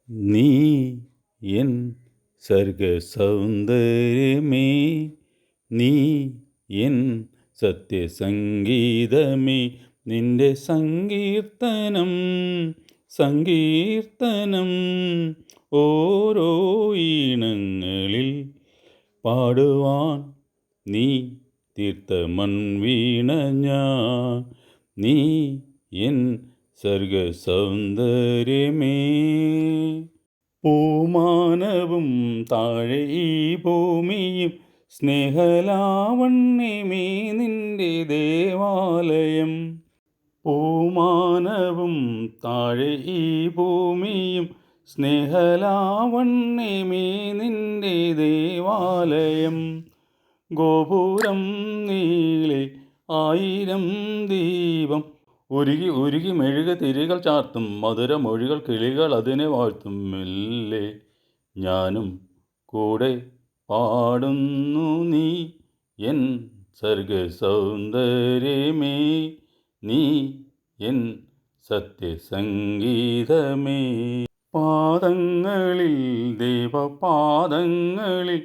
നീ എൻ സർഗസൗന്ദര്യമേ, നീ എൻ സത്യസംഗീതമേ, നിന്റെ സങ്കീർത്തനം സങ്കീർത്തനം ഓരോ ഈണങ്ങളിൽ പാടുവാൻ നീ തീർത്ത മൺവീണ ഞാൻ. നീ എൻ സർഗസൗന്ദര്യമേ. പൂമാനവും താഴെ ഈ ഭൂമിയും സ്നേഹലാവണ്യമേ നിന്റെ ദേവാലയം. പൂമാനവും താഴെ ഈ ഭൂമിയും സ്നേഹലാവണ്യമേ നിന്റെ ദേവാലയം. ഗോപുരം നീളെ 1000 ദീപം ഉരുകി ഉരുകി മെഴുക തിരികൾ ചാർത്തും മധുരമൊഴികൾ കിളികൾ അതിനെ വാഴ്ത്തും. മെല്ലെ ഞാനും കൂടെ പാടുന്നു. നീ എൻ സർഗസൗന്ദര്യമേ, നീ എൻ സത്യസംഗീതമേ. പാദങ്ങളിൽ ദേവപാദങ്ങളിൽ